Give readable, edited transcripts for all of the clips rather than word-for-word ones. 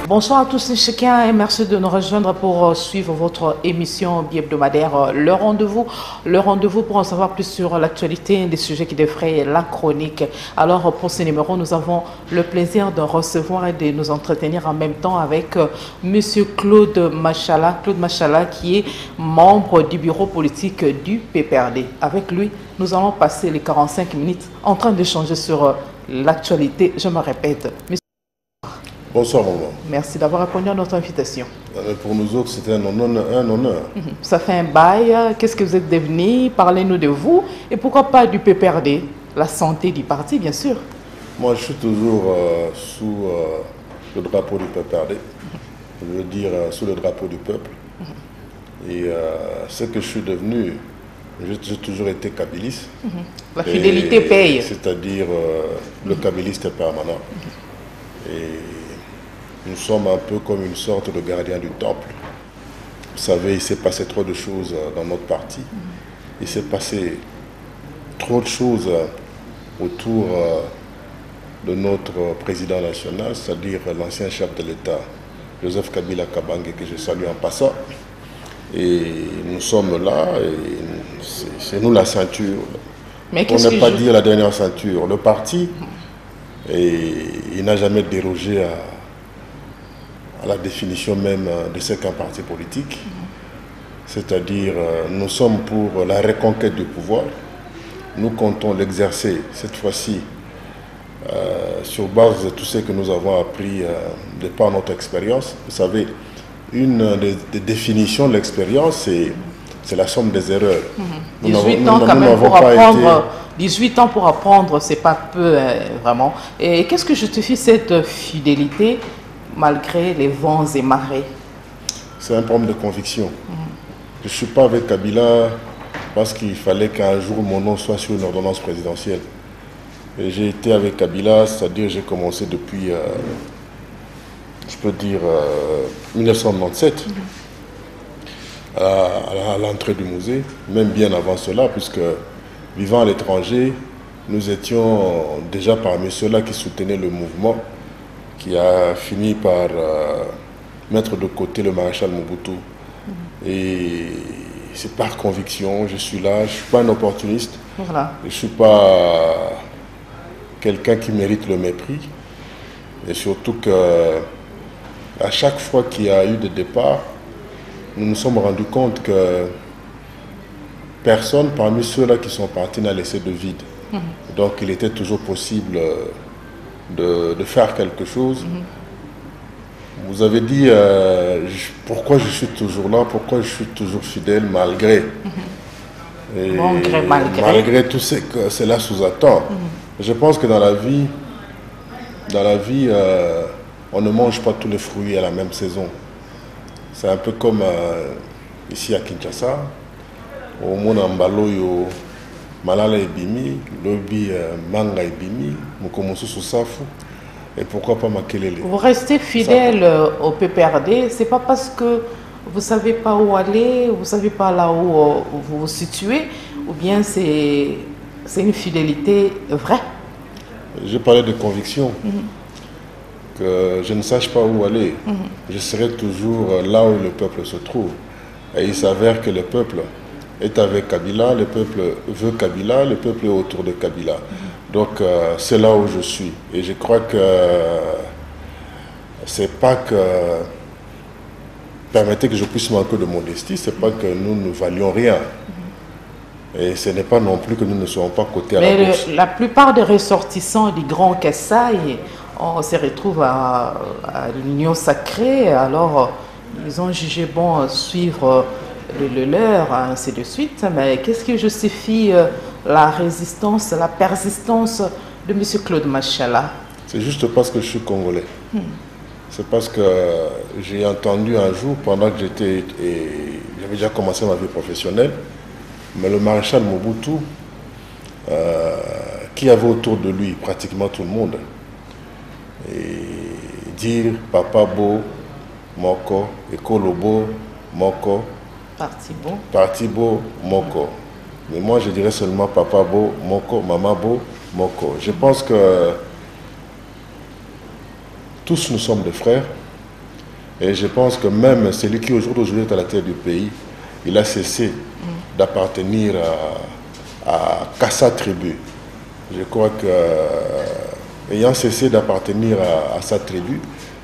Bonsoir à tous et chacun et merci de nous rejoindre pour suivre votre émission bi-hebdomadaire Le Rendez-vous pour en savoir plus sur l'actualité des sujets qui défraient la chronique. Alors pour ce numéro, nous avons le plaisir de recevoir et de nous entretenir en même temps avec Monsieur Claude Machala. Claude Machala qui est membre du bureau politique du PPRD. Avec lui, nous allons passer les 45 minutes en train d'échanger sur l'actualité. Je me répète. Bonsoir, maman. Merci d'avoir répondu à notre invitation. Pour nous autres, c'était un honneur. Ça fait un bail. Qu'est-ce que vous êtes devenu? Parlez-nous de vous. Et pourquoi pas du PPRD? La santé du parti, bien sûr. Moi, je suis toujours sous le drapeau du PPRD. Je veux dire, sous le drapeau du peuple. Et ce que je suis devenu, j'ai toujours été kabiliste. La fidélité paye. C'est-à-dire, le kabiliste permanent. Et nous sommes un peu comme une sorte de gardien du temple. Vous savez, il s'est passé trop de choses dans notre parti. Il s'est passé trop de choses autour de notre président national, c'est-à-dire l'ancien chef de l'État, Joseph Kabila Kabange, que je salue en passant. Et nous sommes là, et c'est nous la ceinture. Mais pour ne pas dire la dernière ceinture. Le parti, et il n'a jamais dérogé à la définition même de ce qu'un parti politique. C'est-à-dire, nous sommes pour la reconquête du pouvoir. Nous comptons l'exercer cette fois-ci sur base de tout ce que nous avons appris de par notre expérience. Vous savez, une des définitions de l'expérience, c'est la somme des erreurs. 18 ans quand même pour apprendre. 18 ans pour apprendre, c'est pas peu vraiment. Et qu'est-ce que justifie cette fidélité malgré les vents et marées? C'est un problème de conviction. Je ne suis pas avec Kabila parce qu'il fallait qu'un jour mon nom soit sur une ordonnance présidentielle. J'ai été avec Kabila, c'est-à-dire j'ai commencé depuis, je peux dire, 1997, à l'entrée du musée, même bien avant cela, puisque vivant à l'étranger, nous étions déjà parmi ceux-là qui soutenaient le mouvement qui a fini par mettre de côté le maréchal Mobutu. Et c'est par conviction, je suis là, je ne suis pas un opportuniste, voilà. Je ne suis pas quelqu'un qui mérite le mépris. Et surtout qu'à chaque fois qu'il y a eu des départs, nous nous sommes rendus compte que personne parmi ceux-là qui sont partis n'a laissé de vide. Donc il était toujours possible de faire quelque chose. Vous avez dit pourquoi je suis toujours là, pourquoi je suis toujours fidèle malgré. Et malgré tout ce que cela sous-attend. Je pense que dans la vie, on ne mange pas tous les fruits à la même saison. C'est un peu comme ici à Kinshasa, au Monambaloyo, Malala ebimi, Lobi Manga ebimi, Mukomosu Susafu, et pourquoi pas Makelele. Vous restez fidèle au PPRD, c'est pas parce que vous savez pas où aller, vous savez pas là où vous vous situez, ou bien c'est une fidélité vraie? J'ai parlé de conviction, que je ne sache pas où aller, je serai toujours là où le peuple se trouve. Et il s'avère que le peuple est avec Kabila, le peuple veut Kabila, le peuple est autour de Kabila. Donc c'est là où je suis. Et je crois que c'est pas que... Permettez que je puisse manquer de modestie, c'est pas que nous ne valions rien. Et ce n'est pas non plus que nous ne serons pas cotés à la bourse. La plupart des ressortissants du Grand Kassai, on se retrouve à l'Union sacrée, alors ils ont jugé bon suivre le leur, ainsi de suite. Mais qu'est-ce qui justifie la résistance, la persistance de M. Claude Machala? C'est juste parce que je suis congolais. C'est parce que j'ai entendu un jour, pendant que j'avais déjà commencé ma vie professionnelle, mais le maréchal Mobutu, qui avait autour de lui pratiquement tout le monde, et dire Papa Bo, Moko, Ekolobo, Moko, Parti Bo, Moko. Mais moi je dirais seulement Papa Bo, Moko, Maman Bo, Moko. Je pense que tous nous sommes des frères, Et je pense que même celui qui aujourd'hui est à la tête du pays, il a cessé d'appartenir qu'à sa tribu. Je crois que, ayant cessé d'appartenir à sa tribu,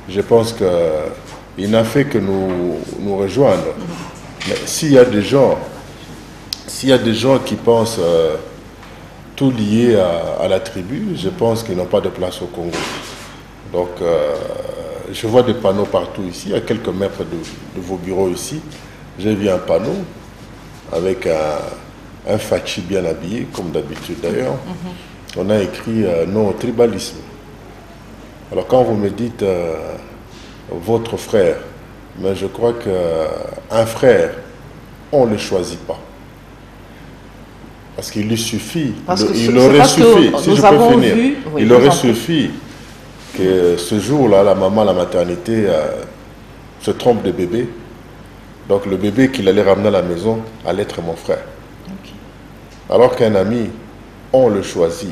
je pense qu'il n'a fait que nous rejoindre. Mais s'il y a des gens qui pensent tout lié à la tribu, je pense qu'ils n'ont pas de place au Congo. Donc, je vois des panneaux partout ici, à quelques mètres de vos bureaux ici. J'ai vu un panneau avec un fachi bien habillé, comme d'habitude d'ailleurs. On a écrit non au tribalisme. Alors quand vous me dites votre frère, mais je crois qu'un frère, on ne le choisit pas. Parce qu'il lui suffit, il aurait suffi, si je peux finir, il aurait suffi que ce jour-là, la maman à la maternité se trompe de bébé. Donc le bébé qu'il allait ramener à la maison allait être mon frère. Okay. Alors qu'un ami, on le choisit.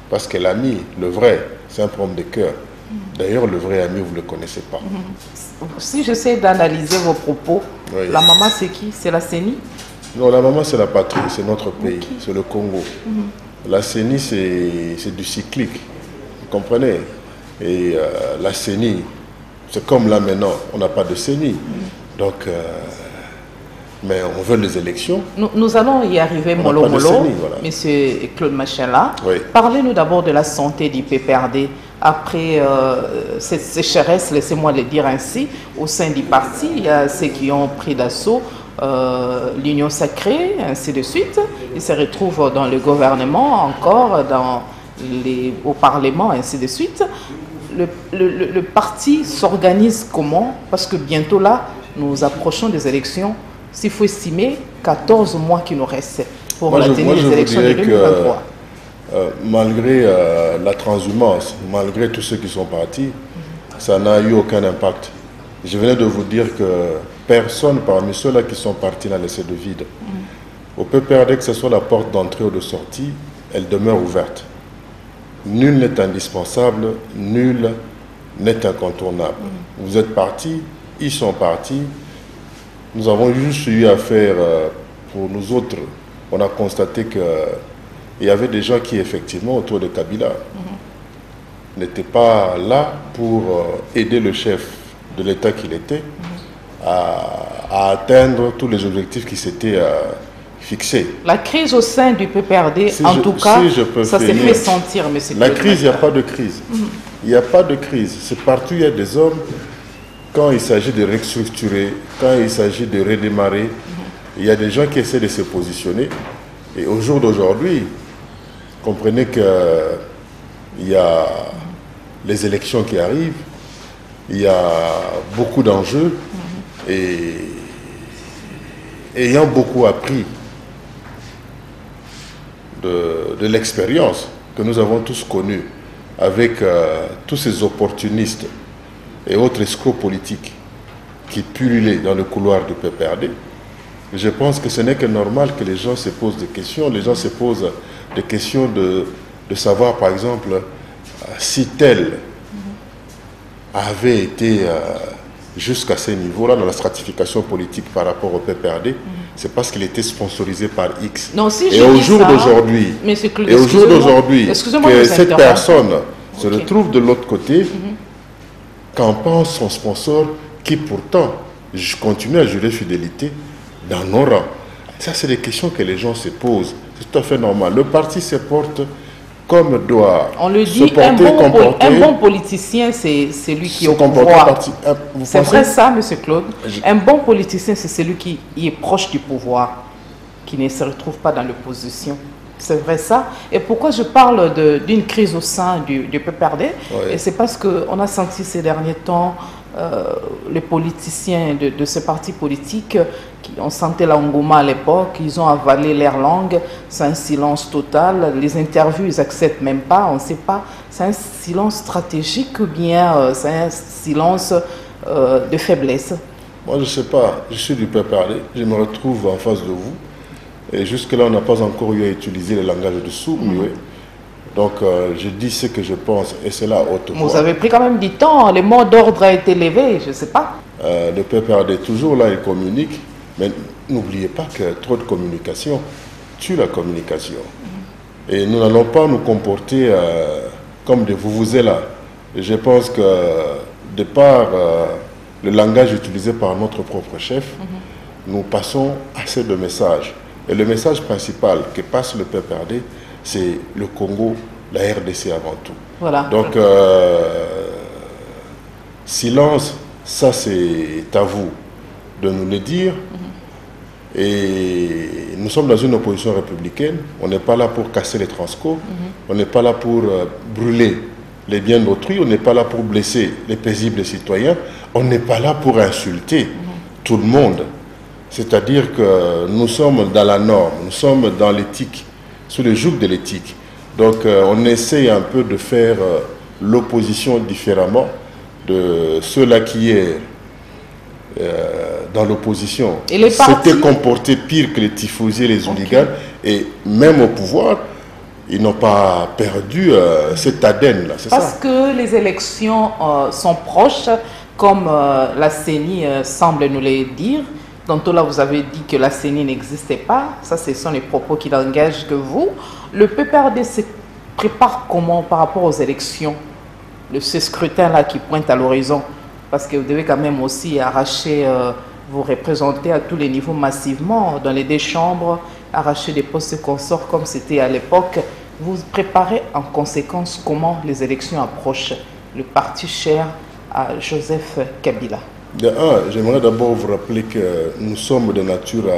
Parce que l'ami, le vrai, c'est un problème de cœur. D'ailleurs, le vrai ami, vous ne le connaissez pas. Si j'essaie d'analyser vos propos, oui. La maman, c'est qui? C'est la CENI? Non, la maman, c'est la patrie, c'est notre pays, okay. C'est le Congo. La CENI, c'est du cyclique, vous comprenez? Et la CENI, c'est comme là maintenant, on n'a pas de CENI. Donc, mais on veut les élections. Nous allons y arriver mollo mollo, voilà. Monsieur Claude Machala. Oui. Parlez-nous d'abord de la santé du PPRD. Après cette sécheresse, laissez-moi le dire ainsi, au sein du parti, il y a ceux qui ont pris d'assaut l'Union sacrée, ainsi de suite. Ils se retrouvent dans le gouvernement, encore au Parlement, ainsi de suite. Le parti s'organise comment? Parce que bientôt là, nous approchons des élections. S'il faut estimer 14 mois qui nous restent pour la tenue des élections de 2023. Malgré la transhumance, malgré tous ceux qui sont partis, ça n'a eu aucun impact. Je venais de vous dire que personne parmi ceux-là qui sont partis n'a laissé de vide. Au PPRD, que ce soit la porte d'entrée ou de sortie, elle demeure ouverte. Nul n'est indispensable, nul n'est incontournable. Vous êtes partis, ils sont partis. Nous avons juste eu affaire, pour nous autres, on a constaté qu'il y avait des gens qui, effectivement, autour de Kabila, n'étaient pas là pour aider le chef de l'État qu'il était à atteindre tous les objectifs qui s'étaient fixés. La crise au sein du PPRD, en tout cas, ça s'est fait sentir, mais c'est la crise, il n'y a pas de crise. Il n'y a pas de crise. C'est partout, il y a des hommes. Quand il s'agit de restructurer, quand il s'agit de redémarrer, il y a des gens qui essaient de se positionner. Et au jour d'aujourd'hui, comprenez qu'il y a les élections qui arrivent, il y a beaucoup d'enjeux, et ayant beaucoup appris de l'expérience que nous avons tous connue avec tous ces opportunistes et autres escrocs politiques qui pullulaient dans le couloir du PPRD, je pense que ce n'est que normal que les gens se posent des questions. Les gens se posent des questions de savoir, par exemple, si tel avait été jusqu'à ce niveau-là dans la stratification politique par rapport au PPRD, c'est parce qu'il était sponsorisé par X. Non, si et au jour d'aujourd'hui, que cette personne se retrouve de l'autre côté, qu'en pense son sponsor, qui pourtant continue à jurer fidélité dans nos rangs. Ça, c'est des questions que les gens se posent. C'est tout à fait normal. Le parti se porte comme doit. On le dit, un bon politicien, c'est celui qui est au pouvoir. C'est vrai ça, M. Claude? Un bon politicien, c'est celui qui est proche du pouvoir, qui ne se retrouve pas dans l'opposition. C'est vrai ça. Et pourquoi je parle d'une crise au sein du PPRD? Et c'est parce qu'on a senti ces derniers temps les politiciens de ce parti politique qui ont senti la Ngoma à l'époque, ils ont avalé leur langue, c'est un silence total, les interviews ils n'acceptent même pas, on ne sait pas, c'est un silence stratégique ou bien c'est un silence de faiblesse? Moi je ne sais pas, je suis du PPRD, je me retrouve en face de vous. Et jusque-là, on n'a pas encore eu à utiliser le langage de sourds, Donc, je dis ce que je pense, et c'est là haute voix. Vous avez pris quand même du temps, le mot d'ordre a été levé, je ne sais pas. Le PPRD est toujours là, il communique, mais n'oubliez pas que trop de communication tue la communication. Et nous n'allons pas nous comporter comme des vuvuzelas. Je pense que, de par le langage utilisé par notre propre chef, nous passons assez de messages. Et le message principal que passe le PPRD, c'est le Congo, la RDC avant tout. Voilà. Donc, silence, ça c'est à vous de nous le dire. Et nous sommes dans une opposition républicaine. On n'est pas là pour casser les transco. On n'est pas là pour brûler les biens d'autrui. On n'est pas là pour blesser les paisibles citoyens. On n'est pas là pour insulter tout le monde. C'est-à-dire que nous sommes dans la norme, nous sommes dans l'éthique, sous le joug de l'éthique. Donc on essaie un peu de faire l'opposition différemment de ceux-là qui est dans l'opposition. S'étaient comportés pire que les tifosi et les hooligans. Et même au pouvoir, ils n'ont pas perdu cet ADN-là, c'est ça? Parce que les élections sont proches, comme la CENI semble nous le dire. Tantôt là, vous avez dit que la CENI n'existait pas. Ça, ce sont les propos qui n'engagent que vous. Le PPRD se prépare comment par rapport aux élections? Ce scrutin-là qui pointe à l'horizon. Parce que vous devez quand même aussi arracher, vous représenter à tous les niveaux massivement, dans les deux chambres, arracher des postes consorts comme c'était à l'époque. Vous préparez en conséquence comment les élections approchent? Le parti cher à Joseph Kabila. J'aimerais d'abord vous rappeler que nous sommes de nature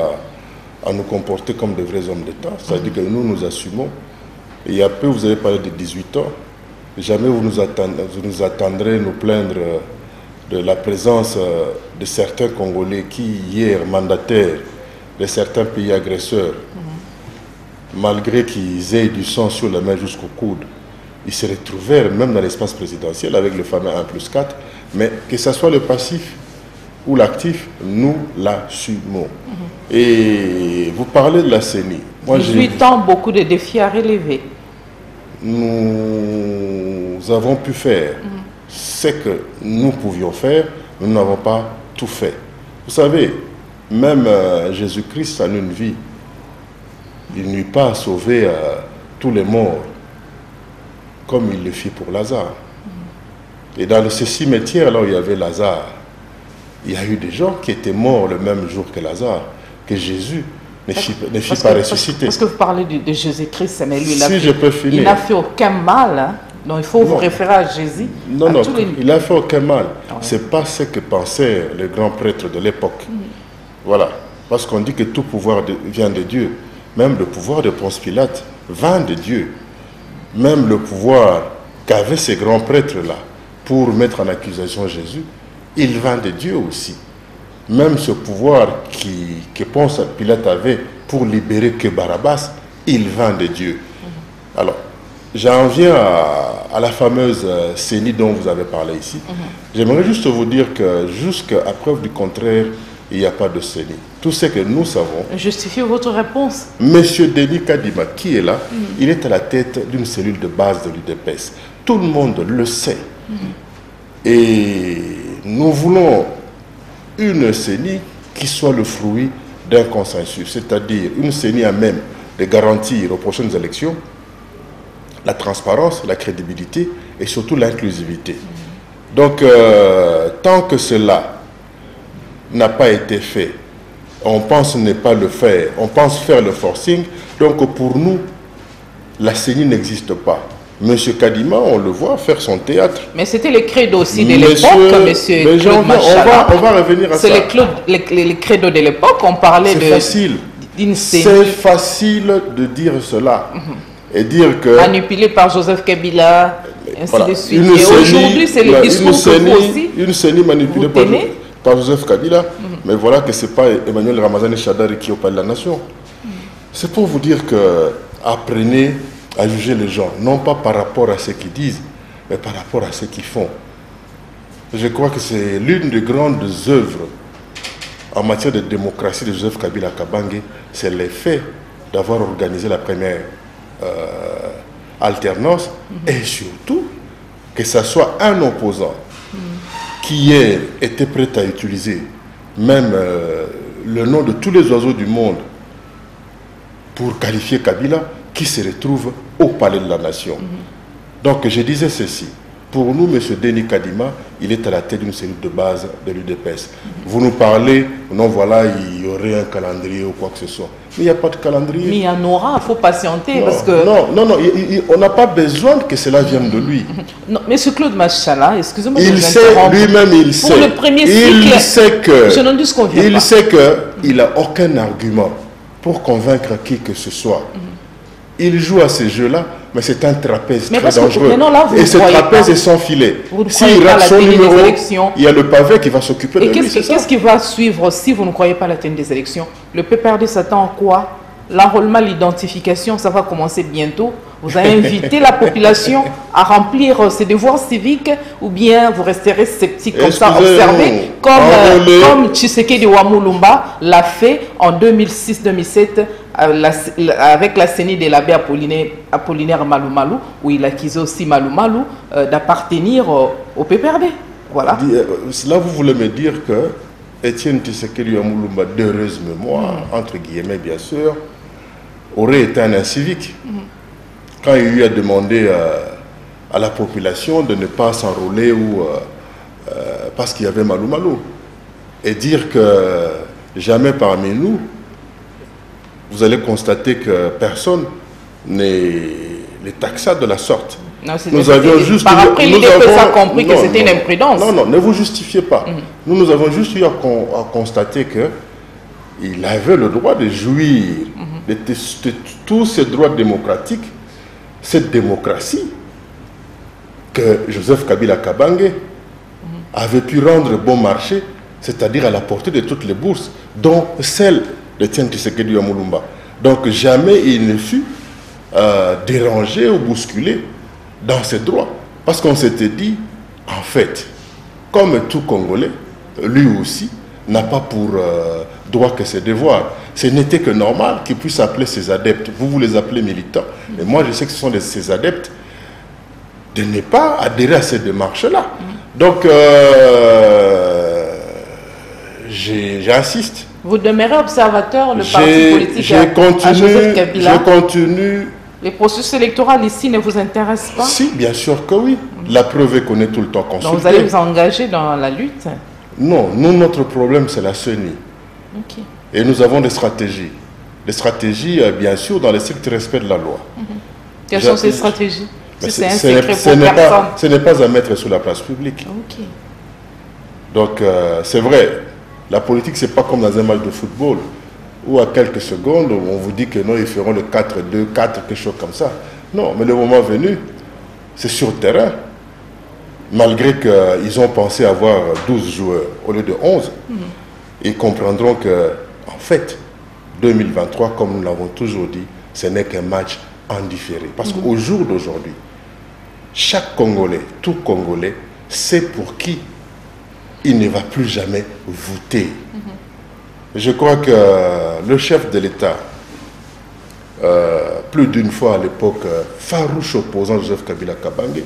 à nous comporter comme de vrais hommes d'État. C'est-à-dire que nous assumons. Et il y a peu, vous avez parlé de 18 ans. Jamais vous nous attendrez nous plaindre de la présence de certains Congolais qui, hier, mandataires de certains pays agresseurs, malgré qu'ils aient du sang sur la main jusqu'au coude, ils se retrouvèrent même dans l'espace présidentiel avec le fameux 1+4. Mais que ce soit le passif ou l'actif, nous l'assumons. Et vous parlez de la CENI. 18 ans, beaucoup de défis à relever. Nous avons pu faire ce que nous pouvions faire, nous n'avons pas tout fait. Vous savez, même Jésus-Christ en une vie, il n'eut pas sauvé tous les morts, comme il le fit pour Lazare. Et dans ce cimetière, là où il y avait Lazare, il y a eu des gens qui étaient morts le même jour que Lazare, que Jésus ne fit pas ressusciter. Parce que vous parlez de Jésus-Christ, mais lui, il n'a fait aucun mal. Hein? Donc il faut vous référer à Jésus. Non, il n'a fait aucun mal. Ce n'est pas ce que pensaient les grands prêtres de l'époque. Voilà. Parce qu'on dit que tout pouvoir vient de Dieu. Même le pouvoir de Ponce Pilate vint de Dieu. Même le pouvoir qu'avaient ces grands prêtres-là pour mettre en accusation Jésus, il vint de Dieu aussi. Même ce pouvoir que Ponce Pilate avait pour libérer que Barabbas, il vint de Dieu. Alors, j'en viens à la fameuse CENI dont vous avez parlé ici. J'aimerais juste vous dire que jusqu'à preuve du contraire, il n'y a pas de CENI. Tout ce que nous savons... Justifiez votre réponse. Monsieur Denis Kadima, qui est là, il est à la tête d'une cellule de base de l'UDPS. Tout le monde le sait. Et nous voulons une CENI qui soit le fruit d'un consensus, c'est-à-dire une CENI à même de garantir aux prochaines élections la transparence, la crédibilité et surtout l'inclusivité. Donc, tant que cela n'a pas été fait, on pense ne pas le faire, on pense faire le forcing, donc pour nous, la CENI n'existe pas. Monsieur Kadima, on le voit faire son théâtre. Mais c'était le credo aussi de l'époque, monsieur Claude Machala. On va revenir à ça. C'est le credo de l'époque, on parlait de... C'est facile. C'est facile de dire cela. Et dire que... Manipulé par Joseph Kabila, ainsi voilà, de suite. Et aujourd'hui, c'est le discours que vous aussi... Une CENI manipulée par Joseph Kabila. Mais voilà que ce n'est pas Emmanuel Ramazani Chadari qui est au palais de la Nation. C'est pour vous dire que apprenez à juger les gens, non pas par rapport à ce qu'ils disent, mais par rapport à ce qu'ils font. Je crois que c'est l'une des grandes œuvres en matière de démocratie de Joseph Kabila Kabange, c'est l'effet d'avoir organisé la première alternance, et surtout que ce soit un opposant qui hier était prêt à utiliser même le nom de tous les oiseaux du monde pour qualifier Kabila, qui se retrouve au palais de la nation. Donc je disais ceci. Pour nous, M. Denis Kadima, il est à la tête d'une cellule de base de l'UDPS. Vous nous parlez, non voilà, il y aurait un calendrier ou quoi que ce soit. Mais il n'y a pas de calendrier. Mais il y en aura, il faut patienter. Non, parce que... non, on n'a pas besoin que cela vienne de lui. Non, M. Claude Machala, excusez-moi Il de vous sait, interrompre. lui-même, il sait. Pour le premier cycle, il sait que, je n'en dis ce qu'on vient il pas. sait qu'il n'a aucun argument pour convaincre qui que ce soit. Il joue à ces jeux-là, mais c'est un trapèze très dangereux. Et ce trapèze est sans filet. S'il rate son numéro, il y a le pavé qui va s'occuper de lui. Qu'est-ce qui va suivre si vous ne croyez pas à la tenue des élections? Le PPRD s'attend à quoi? L'enrôlement, l'identification, ça va commencer bientôt. Vous avez invité la population à remplir ses devoirs civiques, ou bien vous resterez sceptique comme ça, observer comme Tshisekedi Wamulumba l'a fait en 2006-2007 avec la CENI de l'abbé Apollinaire Malou, où il accusait aussi Malou d'appartenir au PPRD. Voilà. Là, vous voulez me dire que Étienne Tshisekedi Wamulumba, d'heureuse mémoire, entre guillemets bien sûr, aurait été un incivique. Quand il lui a demandé à la population de ne pas s'enrôler ou parce qu'il y avait Malou, et dire que jamais parmi nous, vous allez constater que personne n'est taxé de la sorte. Non, nous avions juste par après l'idée que ça a compris que c'était une imprudence. Non, ne vous justifiez pas. Nous avons juste eu à constater qu'il avait le droit de jouir de tous ces droits démocratiques, cette démocratie que Joseph Kabila Kabange avait pu rendre bon marché, c'est-à-dire à la portée de toutes les bourses, dont celle d'Étienne Tshisekedi Wamulumba. Donc jamais il ne fut dérangé ou bousculé dans ses droits. Parce qu'on s'était dit, en fait, comme tout Congolais, lui aussi n'a pas pour droit que ses devoirs. Ce n'était que normal qu'il puisse appeler ses adeptes. Vous les appelez militants. Et moi, je sais que ce sont ses adeptes de ne pas adhérer à ces démarches-là. Donc, j'insiste. Vous demeurez observateur, le parti politique à Joseph Kabila. Je continue. Les processus électoraux ici ne vous intéressent pas? Si, bien sûr que oui. La preuve est qu'on est tout le temps consulté. Donc vous allez vous engager dans la lutte? Non, nous, notre problème, c'est la CENI. Okay. Et nous avons des stratégies. Des stratégies, bien sûr, dans le strict respect de la loi. Quelles sont ces stratégies? Si c'est un secret pour personne. Ce n'est pas à mettre sur la place publique. Okay. Donc, c'est vrai, la politique, ce n'est pas comme dans un match de football, où à quelques secondes, on vous dit que non, ils feront le 4-2, 4, quelque chose comme ça. Non, mais le moment venu, c'est sur le terrain. Malgré qu'ils ont pensé avoir 12 joueurs au lieu de 11, ils comprendront que, en fait, 2023, comme nous l'avons toujours dit, ce n'est qu'un match en différé. Parce qu'au jour d'aujourd'hui, chaque Congolais, tout Congolais, sait pour qui il ne va plus jamais voter. Je crois que le chef de l'État, plus d'une fois à l'époque, farouche opposant Joseph Kabila Kabange,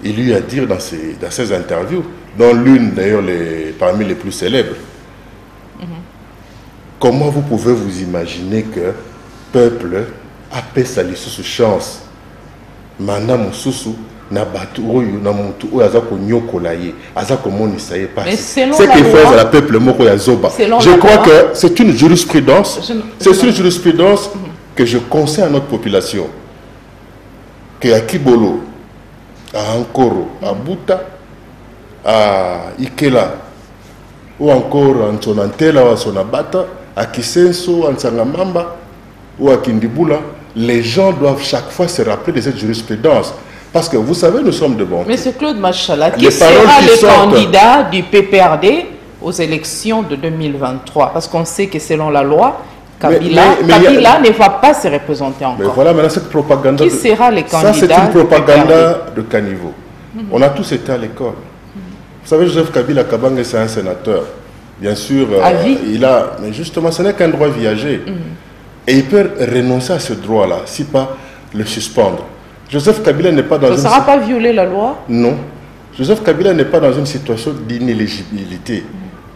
il lui a dit dans ses interviews, dont l'une d'ailleurs parmi les plus célèbres, comment vous pouvez vous imaginer que le peuple a payé sa sous chance Mana mususu na batu oyo na mutu oyo aza konyokola ye aza komonisa ye pas. C'est qu'il faut à la peuple moko ya zoba. Je crois que c'est une jurisprudence. C'est une jurisprudence que je conseille à notre population. Que à Kibolo, à Ankoro, à Buta, à Ikela, ou encore à Ntsonantela ou à Sonabata, à Kisenso, à Nsangamamba ou à Kindibula, les gens doivent chaque fois se rappeler de cette jurisprudence. Parce que vous savez, nous sommes de bon. Monsieur Claude Machala, qui sera le candidat du PPRD aux élections de 2023? Parce qu'on sait que selon la loi, Kabila ne va pas se représenter encore. Mais voilà, maintenant cette propagande. Qui sera les candidats? Ça, c'est une propagande de caniveau. On a tous été à l'école. Vous savez, Joseph Kabila Kabange, c'est un sénateur. Bien sûr, il a. Mais justement, ce n'est qu'un droit viager. Et il peut renoncer à ce droit-là, si pas le suspendre. Joseph Kabila n'est pas dans une... Ça ne sera pas violer la loi? Non. Joseph Kabila n'est pas dans une situation d'inéligibilité.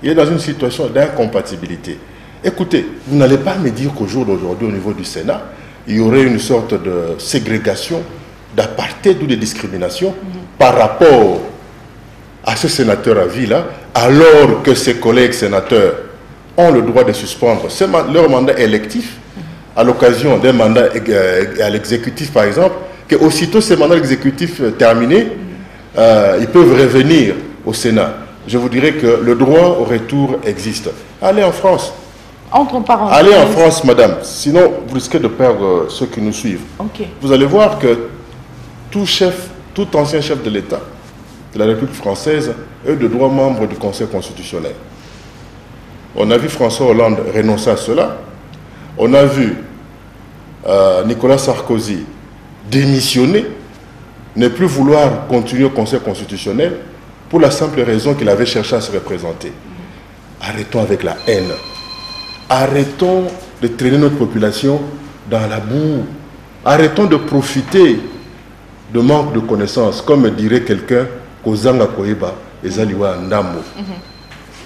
Il est dans une situation d'incompatibilité. Écoutez, vous n'allez pas me dire qu'au jour d'aujourd'hui, au niveau du Sénat, il y aurait une sorte de ségrégation, d'apartheid ou de discrimination par rapport à ce sénateur à vie là, alors que ses collègues sénateurs ont le droit de suspendre leur mandat électif à l'occasion d'un mandat à l'exécutif par exemple, que aussitôt ces mandats exécutifs terminés, ils peuvent revenir au Sénat. Je vous dirais que le droit au retour existe. Allez en France. Entre parenthèses. Allez en France, madame. Sinon, vous risquez de perdre ceux qui nous suivent. Okay. Vous allez voir que tout ancien chef de l'État de la République française est de droit membre du Conseil constitutionnel. On a vu François Hollande renoncer à cela. On a vu Nicolas Sarkozy démissionner, ne plus vouloir continuer au Conseil constitutionnel pour la simple raison qu'il avait cherché à se représenter. Arrêtons avec la haine. Arrêtons de traîner notre population dans la boue. Arrêtons de profiter de manque de connaissances, comme dirait quelqu'un, Kozanga Koeba, Ezaliwa Ndambo.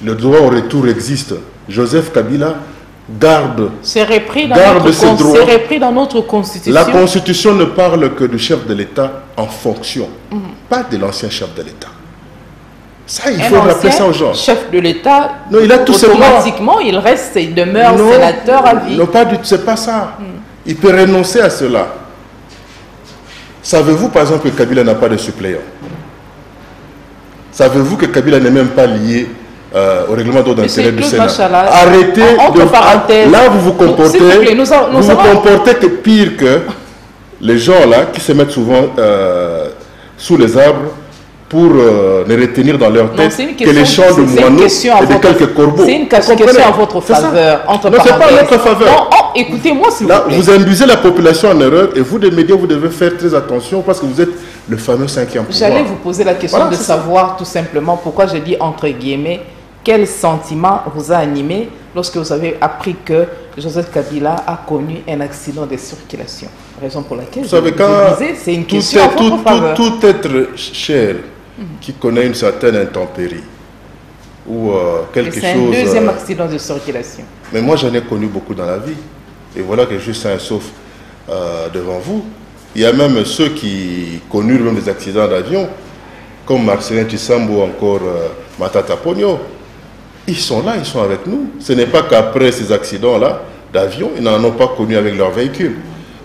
Le droit au retour existe. Joseph Kabila garde c'est repris dans notre constitution. La constitution ne parle que du chef de l'État en fonction, pas de l'ancien chef de l'État. Ça, il faut rappeler ça aux gens. Chef de l'État, non, il a tout automatiquement, il demeure sénateur à vie. Non, pas du tout, c'est pas ça. Il peut renoncer à cela. Savez-vous, par exemple, que Kabila n'a pas de suppléant? Savez-vous que Kabila n'est même pas lié au règlement d'ordre d'intérêt du Sénat? Arrêtez de... Là, vous vous comportez... vous vous comportez que pire que les gens là qui se mettent souvent sous les arbres pour ne retenir dans leur tête que les chants de moineaux et de quelques corbeaux. C'est une question en votre faveur. Non, c'est pas en notre faveur. Non, écoutez-moi s'il vous plaît. Vous induisez la population en erreur et vous, des médias, vous devez faire très attention parce que vous êtes le fameux cinquième pouvoir. J'allais vous poser la question de savoir tout simplement pourquoi j'ai dit entre guillemets, quel sentiment vous a animé lorsque vous avez appris que Joseph Kabila a connu un accident de circulation. Raison pour laquelle vous savez, quand c'est une question en votre faveur. Tout être cher qui connaît une certaine intempérie ou quelque chose... C'est un deuxième accident de circulation. Mais moi, j'en ai connu beaucoup dans la vie. Et voilà que je suis sain et sauf devant vous. Il y a même ceux qui connurent même des accidents d'avion, comme Marcelin Tissambo ou encore Matata Pogno. Ils sont là, ils sont avec nous. Ce n'est pas qu'après ces accidents-là d'avion, ils n'en ont pas connu avec leur véhicule.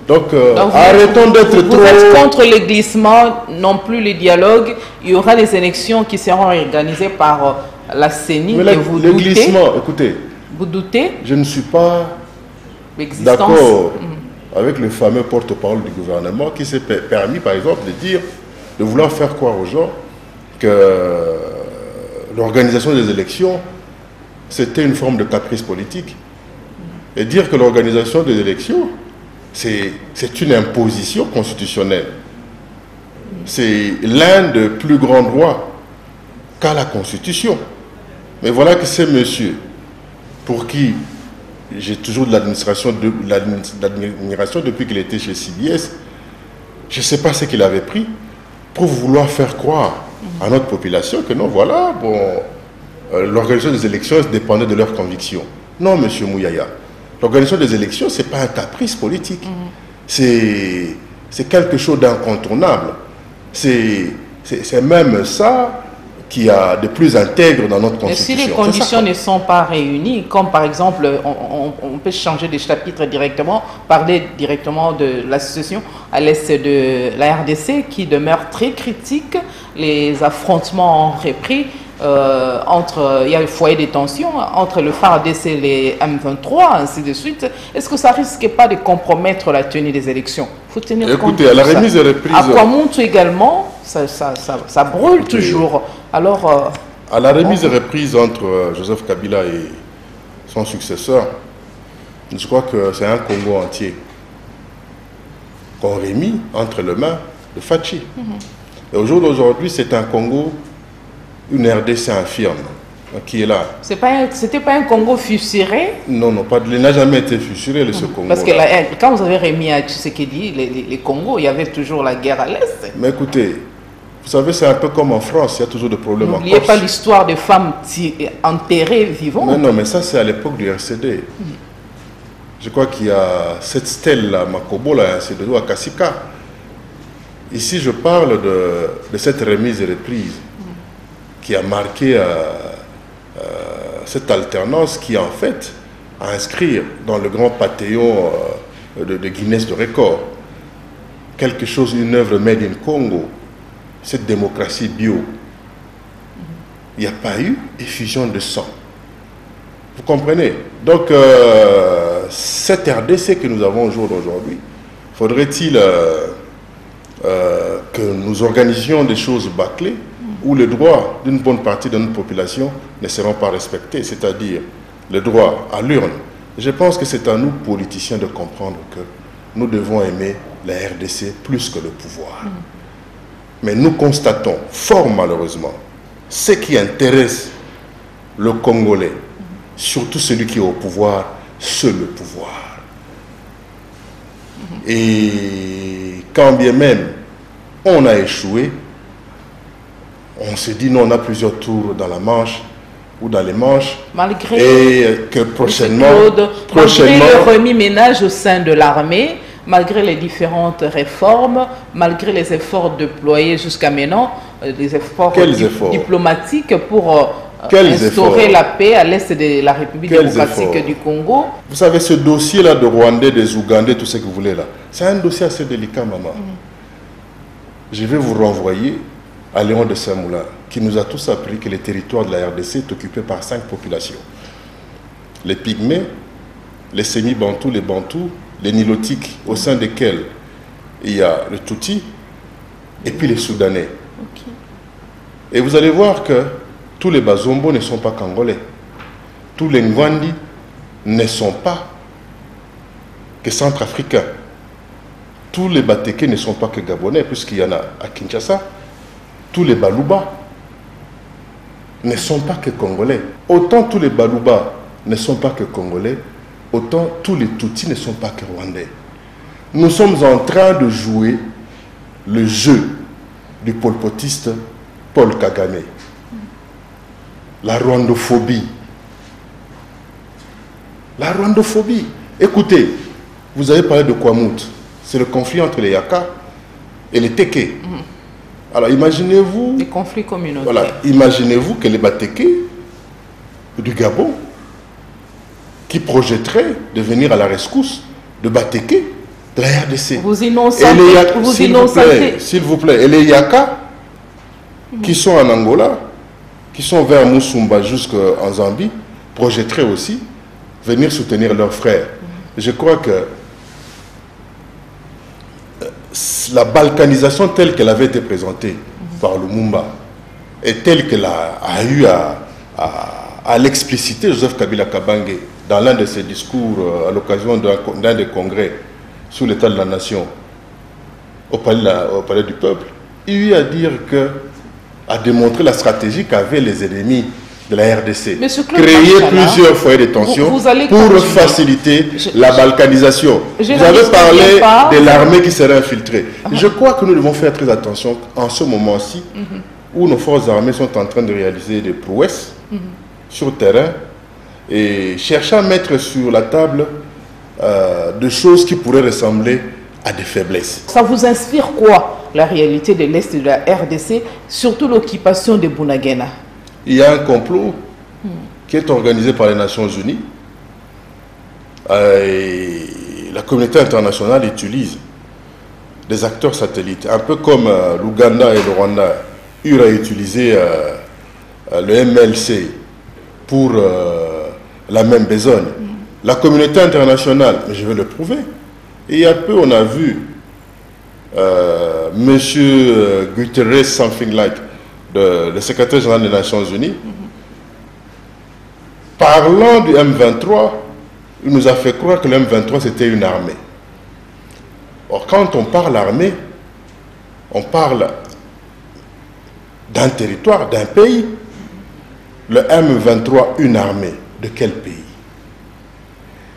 Donc arrêtons d'être trop... Vous êtes contre les glissements, non plus les dialogues. Il y aura des élections qui seront organisées par la CENI. Mais le glissement, écoutez... Vous doutez? Je ne suis pas d'accord avec le fameux porte-parole du gouvernement qui s'est permis, par exemple, de vouloir faire croire aux gens que l'organisation des élections, c'était une forme de caprice politique. Et dire que l'organisation des élections, c'est une imposition constitutionnelle. C'est l'un des plus grands droits qu'a la Constitution. Mais voilà que ces messieurs, pour qui j'ai toujours de l'admiration depuis qu'il était chez CBS, je ne sais pas ce qu'il avait pris pour vouloir faire croire à notre population que non, voilà, bon, l'organisation des élections dépendait de leurs convictions. Non, monsieur Mouyaya, l'organisation des élections, ce n'est pas un caprice politique. C'est quelque chose d'incontournable. C'est même ça qui a de plus intègre dans notre Constitution. Mais si les conditions ne sont pas réunies, comme par exemple, on peut changer de chapitre directement, parler directement de la situation à l'est de la RDC qui demeure très critique, les affrontements ont repris, il y a le foyer de tension entre le FARDC et les M23, ainsi de suite. Est-ce que ça risque pas de compromettre la tenue des élections? Il faut tenir compte de ça. Écoutez, à la remise et reprise... À Kwamuntu également, ça brûle toujours. Alors, à la remise et reprise entre Joseph Kabila et son successeur, je crois que c'est un Congo entier qu'on remis entre les mains de Fachi. Et au jour d'aujourd'hui, c'est un Congo, une RDC infirme. qui est là. C'était pas un Congo fissuré? Non, non, il n'a jamais été fissuré, ce Congo. Parce que quand vous avez remis à Tshisekedi les Congos, il y avait toujours la guerre à l'Est. Mais écoutez, vous savez, c'est un peu comme en France, il y a toujours des problèmes en Corse. N'oubliez pas l'histoire des femmes enterrées vivantes. Non, non, mais ça, c'est à l'époque du RCD. Je crois qu'il y a cette stèle-là, Makobola, c'est de à Kassika. Ici, je parle de cette remise et reprise qui a marqué cette alternance qui, en fait, à inscrire dans le grand panthéon de Guinness de record quelque chose, une œuvre made in Congo, cette démocratie bio. Il n'y a pas eu effusion de sang. Vous comprenez? Donc, cette RDC que nous avons au jour d'aujourd'hui, faudrait-il que nous organisions des choses bâclées où les droits d'une bonne partie de notre population ne seront pas respectés, c'est-à-dire le droit à l'urne. Je pense que c'est à nous, politiciens, de comprendre que nous devons aimer la RDC plus que le pouvoir. Mais nous constatons, fort malheureusement, ce qui intéresse le Congolais, surtout celui qui est au pouvoir, c'est le pouvoir. Et quand bien même on a échoué, on se dit non, on a plusieurs tours dans la Manche ou dans les Manches, et que prochainement, malgré le remis-ménage au sein de l'armée, malgré les différentes réformes, malgré les efforts déployés jusqu'à maintenant, les efforts diplomatiques pour instaurer la paix à l'est de la République démocratique du Congo. Vous savez, ce dossier-là de Rwandais, des Ougandais, tout ce que vous voulez là, c'est un dossier assez délicat, maman. Je vais vous renvoyer à Léon de Saint-Moulin, qui nous a tous appris que le territoire de la RDC est occupé par 5 populations. Les Pygmées, les Sémi-Bantous, les Bantous, les Nilotiques, au sein desquels il y a le Tutsi, et puis les Soudanais. Et vous allez voir que tous les Bazombo ne sont pas congolais. Tous les Ngwandi ne sont pas que centrafricains. Tous les Bateke ne sont pas que gabonais, puisqu'il y en a à Kinshasa. Tous les Baluba ne sont pas que congolais. Autant tous les Baluba ne sont pas que congolais, autant tous les Tutsis ne sont pas que rwandais. Nous sommes en train de jouer le jeu du polpotiste Paul Kagame. La rwandophobie. La rwandophobie. Écoutez, vous avez parlé de Kwamut. C'est le conflit entre les Yaka et les Teke. Alors imaginez-vous... Les conflits communautaires. Voilà, imaginez-vous que les Bateke du Gabon, qui projetteraient de venir à la rescousse de Bateke de la RDC. Vous innocentez. S'il vous plaît. Et les Yaka, qui sont en Angola, qui sont vers Moussumba jusqu'en Zambie, projetteraient aussi venir soutenir leurs frères. Je crois que la balkanisation telle qu'elle avait été présentée par Lumumba et telle qu'elle a eu à l'expliciter Joseph Kabila Kabange dans l'un de ses discours à l'occasion d'un des congrès sur l'état de la nation au palais du peuple, il lui a dit que a démontré la stratégie qu'avaient les ennemis de la RDC. Créer plusieurs foyers de tension pour faciliter la balkanisation. Vous avez parlé de l'armée qui serait infiltrée. Je crois que nous devons faire très attention en ce moment-ci où nos forces armées sont en train de réaliser des prouesses sur le terrain et chercher à mettre sur la table de choses qui pourraient ressembler à des faiblesses. Ça vous inspire quoi, la réalité de l'Est de la RDC, surtout l'occupation de Bunagana? Il y a un complot qui est organisé par les Nations Unies. Et la communauté internationale utilise des acteurs satellites, un peu comme l'Ouganda et le Rwanda eurent à utiliser le MLC pour la même besogne. La communauté internationale, mais je vais le prouver, et il y a peu on a vu Monsieur Guterres, something like, le secrétaire général des Nations Unies, parlant du M23, il nous a fait croire que le M23 c'était une armée. Or, quand on parle armée, on parle d'un territoire, d'un pays. le M23 une armée. De quel pays?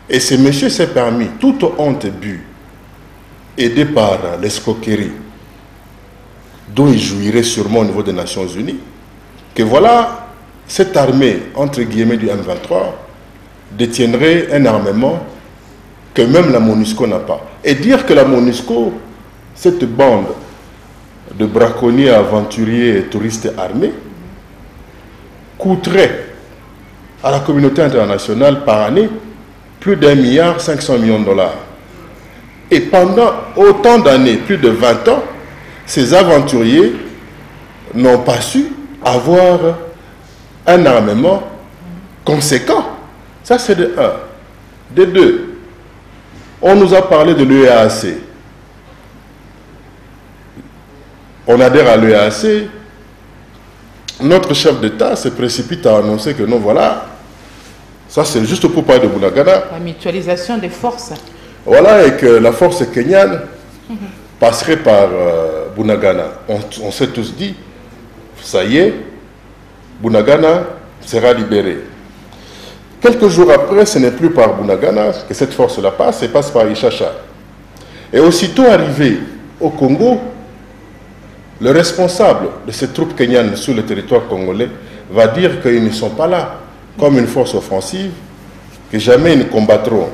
Et ce monsieur s'est permis, toute honte but, aidé par l'escroquerie, dont il jouirait sûrement au niveau des Nations Unies, que voilà, cette armée, entre guillemets, du M23, détiendrait un armement que même la MONUSCO n'a pas. Et dire que la MONUSCO, cette bande de braconniers, aventuriers et touristes armés, coûterait à la communauté internationale par année plus d'1,5 milliard. Et pendant autant d'années, plus de 20 ans, ces aventuriers n'ont pas su avoir un armement conséquent. Ça, c'est de un. De deux, on nous a parlé de l'UEAC. On adhère à l'UEAC. Notre chef d'État se précipite à annoncer que non, voilà, ça c'est juste pour parler de Bunagana. La mutualisation des forces. Voilà, et que la force kenyane passerait par Bunagana. On s'est tous dit, ça y est, Bunagana sera libéré. Quelques jours après, ce n'est plus par Bunagana que cette force-là passe, elle passe par Ishasha. Et aussitôt arrivé au Congo, le responsable de ces troupes kenyanes sur le territoire congolais va dire qu'ils ne sont pas là comme une force offensive, que jamais ils ne combattront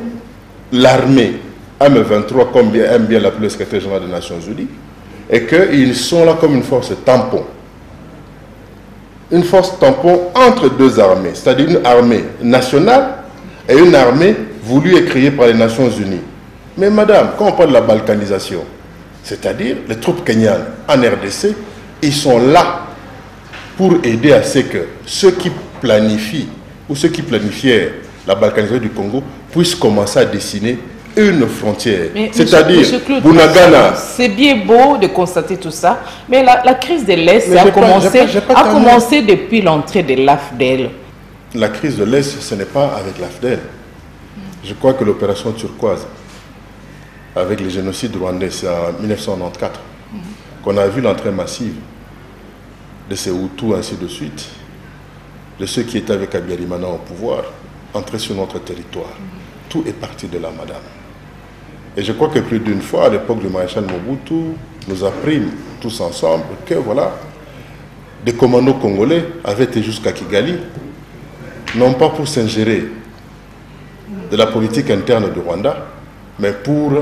l'armée M23, comme aime bien l'appeler le secrétaire général des Nations Unies, et qu'ils sont là comme une force tampon. Une force tampon entre deux armées, c'est-à-dire une armée nationale et une armée voulue et créée par les Nations Unies. Mais madame, quand on parle de la balkanisation, c'est-à-dire les troupes kenyanes en RDC, ils sont là pour aider à ce que ceux qui planifient ou ceux qui planifiaient la balkanisation du Congo puissent commencer à dessiner une frontière. C'est-à-dire, Bunagana. C'est bien beau de constater tout ça, mais la crise de l'Est a commencé depuis l'entrée de l'AFDEL. La crise de l'Est, ce n'est pas avec l'AFDEL. Je crois que l'opération turquoise, avec les génocides rwandais, c'est en 1994, qu'on a vu l'entrée massive de ces Hutus, ainsi de suite, de ceux qui étaient avec Abiyarimana au pouvoir, entrer sur notre territoire. Tout est parti de là, madame. Et je crois que plus d'une fois, à l'époque du maréchal Mobutu, nous apprîmes tous ensemble que voilà, des commandos congolais avaient été jusqu'à Kigali, non pas pour s'ingérer de la politique interne du Rwanda, mais pour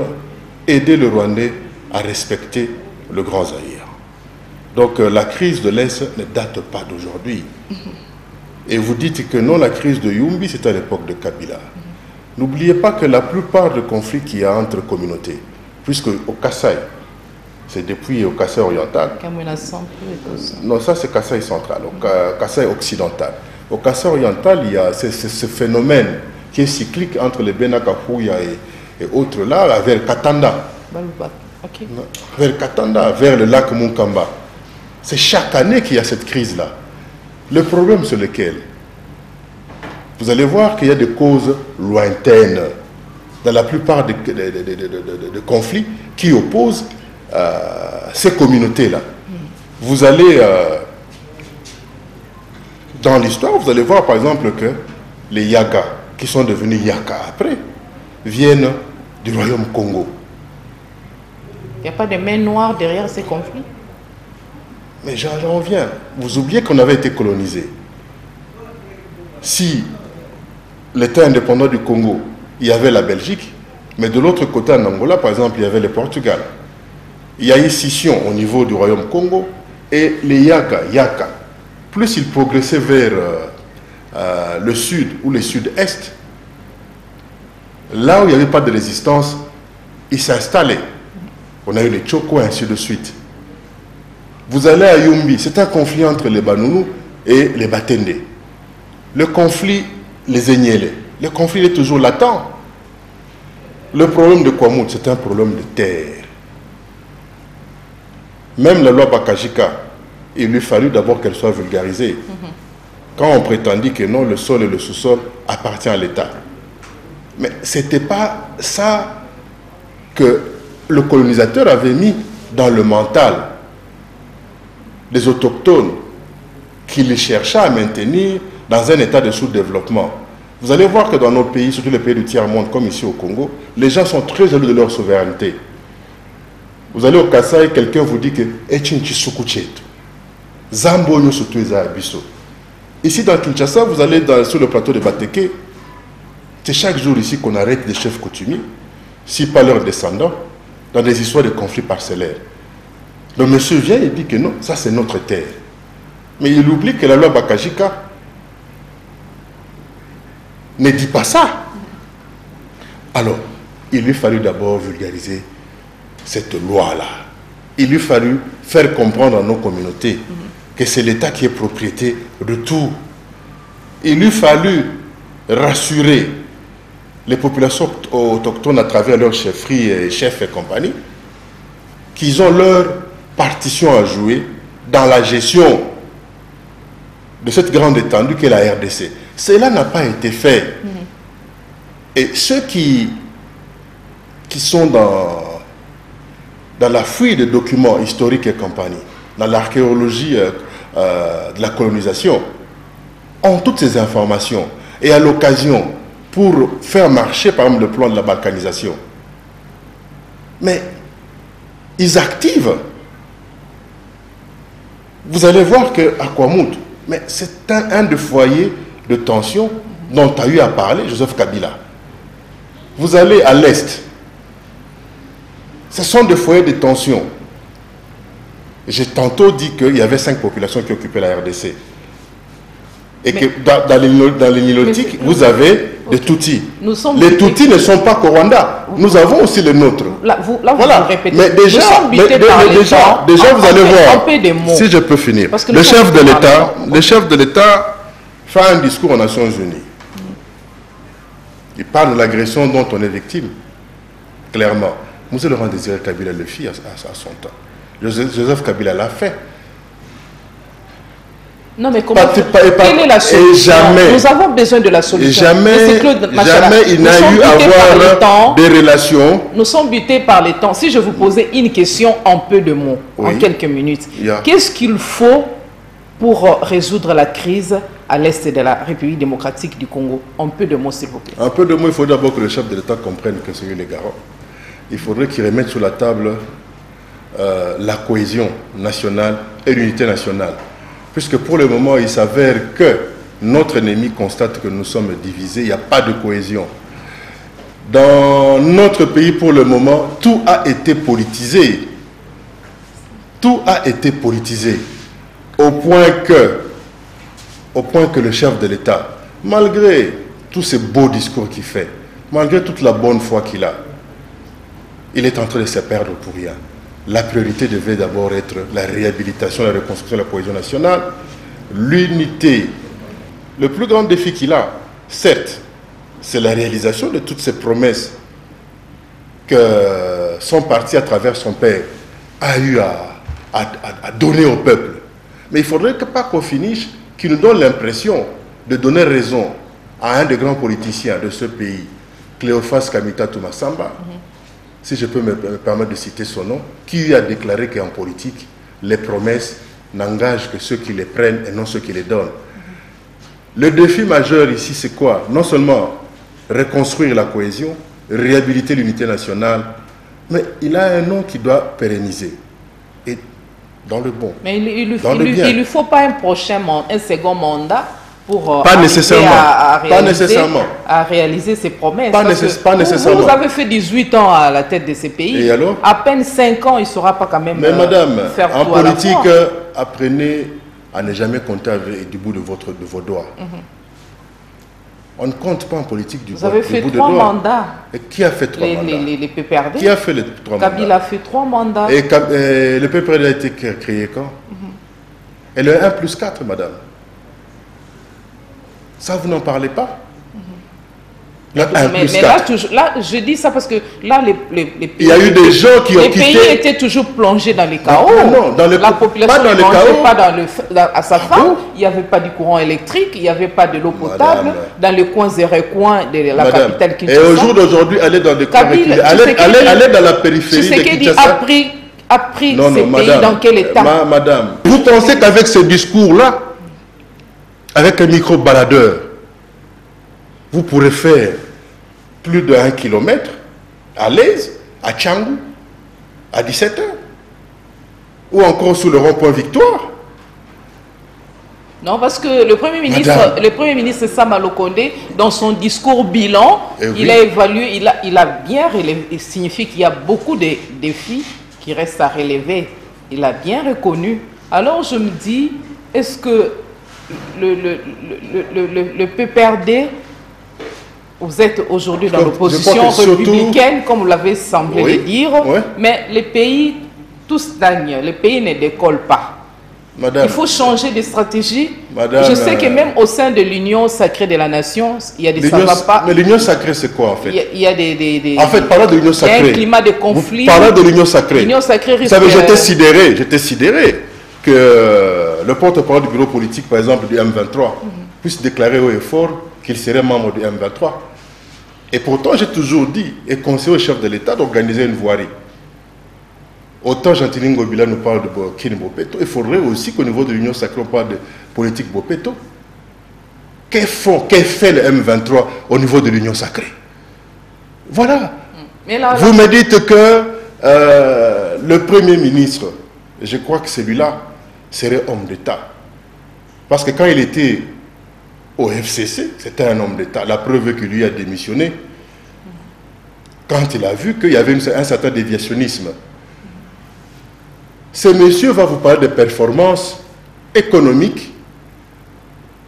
aider le Rwandais à respecter le Grand Zaïre. Donc la crise de l'Est ne date pas d'aujourd'hui. Et vous dites que non, la crise de Yumbi, c'est à l'époque de Kabila. N'oubliez pas que la plupart des conflits qu'il y a entre communautés, puisque au Kasaï, c'est depuis au Kasaï oriental. Non, ça c'est Kasaï central, au Kasaï occidental. Au Kasaï oriental, il y a ce phénomène qui est cyclique entre les Benakafouya et autres là, vers Katanda. Okay. Vers Katanda, vers le lac Munkamba. C'est chaque année qu'il y a cette crise-là. Le problème, c'est lequel? Vous allez voir qu'il y a des causes lointaines dans la plupart des conflits qui opposent ces communautés-là. Vous allez, dans l'histoire, vous allez voir par exemple que les Yaga, qui sont devenus Yaka après, viennent du royaume Congo. Il n'y a pas de main noire derrière ces conflits? Mais j'en reviens. Vous oubliez qu'on avait été colonisé. Si l'État indépendant du Congo, il y avait la Belgique, mais de l'autre côté en Angola, par exemple, il y avait le Portugal. Il y a eu scission au niveau du royaume Congo et les Yaka, plus ils progressaient vers le sud ou le sud-est, là où il n'y avait pas de résistance, ils s'installaient. On a eu les Tchoko et ainsi de suite. Vous allez à Yumbi, c'est un conflit entre les Banoulou et les Batende. Le conflit, les Enyele, le conflit est toujours latent. Le problème de Kwamut, c'est un problème de terre. Même la loi Bakajika, il lui fallut d'abord qu'elle soit vulgarisée. Quand on prétendit que non, le sol et le sous-sol appartiennent à l'État. Mais ce n'était pas ça que le colonisateur avait mis dans le mental des autochtones qu'il cherchait à maintenir dans un état de sous-développement. Vous allez voir que dans nos pays, surtout les pays du tiers-monde, comme ici au Congo, les gens sont très jaloux de leur souveraineté. Vous allez au Kasaï, quelqu'un vous dit que ici dans Kinshasa, vous allez sur le plateau de Bateke, c'est chaque jour ici qu'on arrête des chefs coutumiers, si pas leurs descendants, dans des histoires de conflits parcellaires. Le monsieur vient et dit que non, ça c'est notre terre. Mais il oublie que la loi Bakajika ne dit pas ça. Alors, il lui fallut d'abord vulgariser cette loi-là. Il lui fallut faire comprendre à nos communautés que c'est l'État qui est propriété de tout. Il lui fallut rassurer les populations autochtones à travers leurs chefferies, chefs et compagnie, qu'ils ont leur partition à jouer dans la gestion de cette grande étendue qu'est la RDC. Cela n'a pas été fait. Et ceux qui sont dans la fuite de documents historiques et compagnie, dans l'archéologie de la colonisation, ont toutes ces informations. Et à l'occasion, pour faire marcher, par exemple, le plan de la balkanisation, mais ils activent. Vous allez voir qu'à Kwamouth, mais c'est un des foyers de tension dont a eu à parler Joseph Kabila. Vous allez à l'Est, ce sont des foyers de tension. J'ai tantôt dit qu'il y avait 5 populations qui occupaient la RDC. Et que dans les Nilotiques, vous avez des Tutsis. Les Tutsis ne sont pas qu'au Rwanda. Nous avons aussi les nôtres. Là, vous répétez. Mais déjà, vous allez voir. Si je peux finir. Le chef de l'État fait un discours aux Nations Unies. Il parle de l'agression dont on est victime. Clairement. Monsieur Laurent Désiré Kabila le fit à son temps. Joseph Kabila l'a fait. Non, mais comment quelle est la solution? Nous avons besoin de la solution. Jamais il n'a eu à avoir des relations. Nous sommes butés par les temps. Si je vous posais une question en peu de mots, en quelques minutes, qu'est-ce qu'il faut pour résoudre la crise à l'est de la République démocratique du Congo? En peu de mots, s'il vous plaît. En peu de mots, il faut d'abord que le chef de l'État comprenne que c'est lui le garant. Il faudrait qu'il remette sur la table la cohésion nationale et l'unité nationale. Puisque pour le moment, il s'avère que notre ennemi constate que nous sommes divisés, il n'y a pas de cohésion. Dans notre pays, pour le moment, tout a été politisé. Tout a été politisé. Au point que le chef de l'État, malgré tous ces beaux discours qu'il fait, malgré toute la bonne foi qu'il a, il est en train de se perdre pour rien. La priorité devait d'abord être la réhabilitation, la reconstruction de la cohésion nationale, l'unité. Le plus grand défi qu'il a, certes, c'est la réalisation de toutes ces promesses que son parti, à travers son père, a eu à donner au peuple. Mais il ne faudrait pas qu'on finisse, qu'il nous donne l'impression de donner raison à un des grands politiciens de ce pays, Cléophas Kamita Toumassamba, si je peux me permettre de citer son nom, qui a déclaré qu'en politique, les promesses n'engagent que ceux qui les prennent et non ceux qui les donnent. Le défi majeur ici, c'est quoi? Non seulement reconstruire la cohésion, réhabiliter l'unité nationale, mais il a un nom qui doit pérenniser. Et dans le bon. Mais il ne lui faut pas un second mandat pour pas nécessairement. À réaliser ses promesses. Pas nécessairement. Vous avez fait 18 ans à la tête de ces pays. Et alors? À peine 5 ans, il ne saura pas quand même mais madame, faire en tout à la politique, fois. apprenez à ne jamais compter du bout de vos doigts. On ne compte pas en politique du bout de doigts. Vous avez fait 3 mandats. Et qui a fait 3 mandats? Les PPRD. Qui a fait les 3 mandats? Kabila a fait 3 mandats. Et le PPRD a été créé quand? Et le 1+4, madame. Ça, vous n'en parlez pas? Mais là, je dis ça parce que là, les pays, il y a eu des gens qui ont quitté. Les pays étaient toujours plongés dans les chaos. Non, la population ne mangeait pas à sa faim. Il n'y avait pas du courant électrique, il n'y avait pas de l'eau potable. Dans les coins et recoins de la capitale Kinshasa. Et au jour d'aujourd'hui, allez dans des coins reculés. Allez dans la périphérie de Kinshasa. A pris ces pays dans quel état? Madame, vous pensez qu'avec ce discours-là, avec un micro-baladeur, vous pourrez faire plus de 1 kilomètre à l'aise, à Tchangou, à 17h. Ou encore sous le rond-point Victoire. Non, parce que le Premier ministre Sama Lokonde, dans son discours bilan, il a évalué, il a bien relevé, il signifie qu'il y a beaucoup de défis qui restent à relever. Il a bien reconnu. Alors je me dis, est-ce que le PPRD, vous êtes aujourd'hui dans l'opposition républicaine, comme vous l'avez semblé le dire, mais les pays, tous stagnent, les pays ne décollent pas. Madame, il faut changer de stratégie. Madame, je sais que même au sein de l'Union sacrée de la nation, il y a des ça va pas. Mais l'Union sacrée, c'est quoi en fait? Il y a des en fait, parlant de l'Union sacrée, il y a un climat de conflit. Parlant de l'Union sacrée. L'Union sacrée risque. Vous savez, j'étais sidéré que le porte-parole du bureau politique, par exemple, du M23, puisse déclarer haut et fort qu'il serait membre du M23. Et pourtant, j'ai toujours dit et conseillé au chef de l'État d'organiser une voirie. Autant Jean-Tini Ngobila nous parle de Kin Bopeto, il faudrait aussi qu'au niveau de l'Union sacrée, on parle de politique Bopeto. Qu'est fait le M23 au niveau de l'Union sacrée? Voilà. Mais là, vous me dites que le Premier ministre, je crois que celui-là serait homme d'État. Parce que quand il était au FCC, c'était un homme d'État. La preuve que lui a démissionné, quand il a vu qu'il y avait un certain déviationnisme. Ce monsieur va vous parler de performances économiques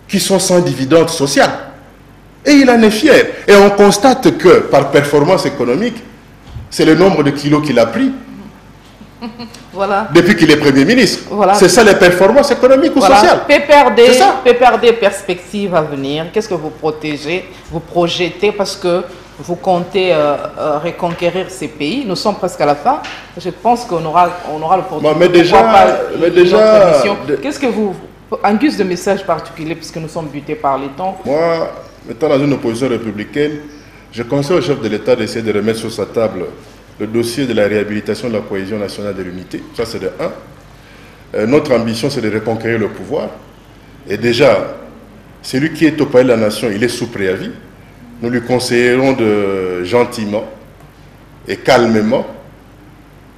qui sont sans dividende social. Et il en est fier. Et on constate que par performance économique, c'est le nombre de kilos qu'il a pris voilà. Depuis qu'il est Premier ministre. Voilà. C'est ça les performances économiques ou sociales. PPRD, perspective à venir. Qu'est-ce que vous protégez, vous projetez parce que vous comptez reconquérir ces pays. Nous sommes presque à la fin. Je pense qu'on aura l'opportunité. Mais déjà, qu'est-ce que vous, en guise de message particulier, puisque nous sommes butés par les temps? Moi, étant dans une opposition républicaine, je conseille au chef de l'État d'essayer de remettre sur sa table le dossier de la réhabilitation de la cohésion nationale de l'unité. Ça, c'est de 1. Notre ambition, c'est de reconquérir le pouvoir. Et déjà, celui qui est au palais de la nation, il est sous préavis. Nous lui conseillerons de gentiment et calmement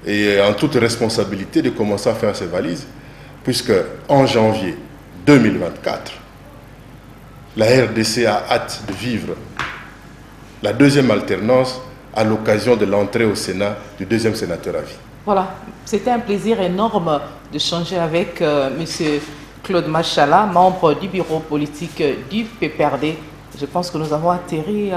et en toute responsabilité de commencer à faire ses valises, puisque en janvier 2024, la RDC a hâte de vivre la deuxième alternance à l'occasion de l'entrée au Sénat du deuxième sénateur à vie. Voilà, c'était un plaisir énorme de changer avec M. Claude Machala, membre du bureau politique du PPRD. Je pense que nous avons atterri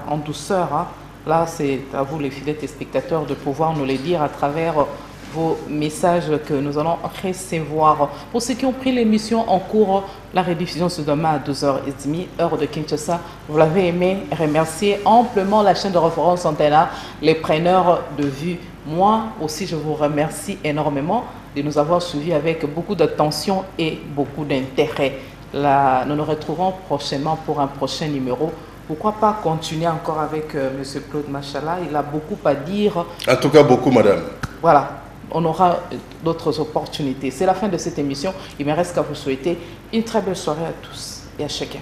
en douceur. Hein. Là, c'est à vous, les fidèles spectateurs, de pouvoir nous les dire à travers vos messages que nous allons recevoir. Pour ceux qui ont pris l'émission en cours, la rediffusion se demain à 12h30, heure de Kinshasa. Vous l'avez aimé, remerciez amplement la chaîne de référence Antena, les preneurs de vue. Moi aussi, je vous remercie énormément de nous avoir suivis avec beaucoup d'attention et beaucoup d'intérêt. Nous nous retrouvons prochainement pour un prochain numéro. Pourquoi pas continuer encore avec M. Claude Machala? Il a beaucoup à dire. En tout cas, beaucoup, madame. Voilà. On aura d'autres opportunités. C'est la fin de cette émission. Il me reste qu'à vous souhaiter une très belle soirée à tous et à chacun.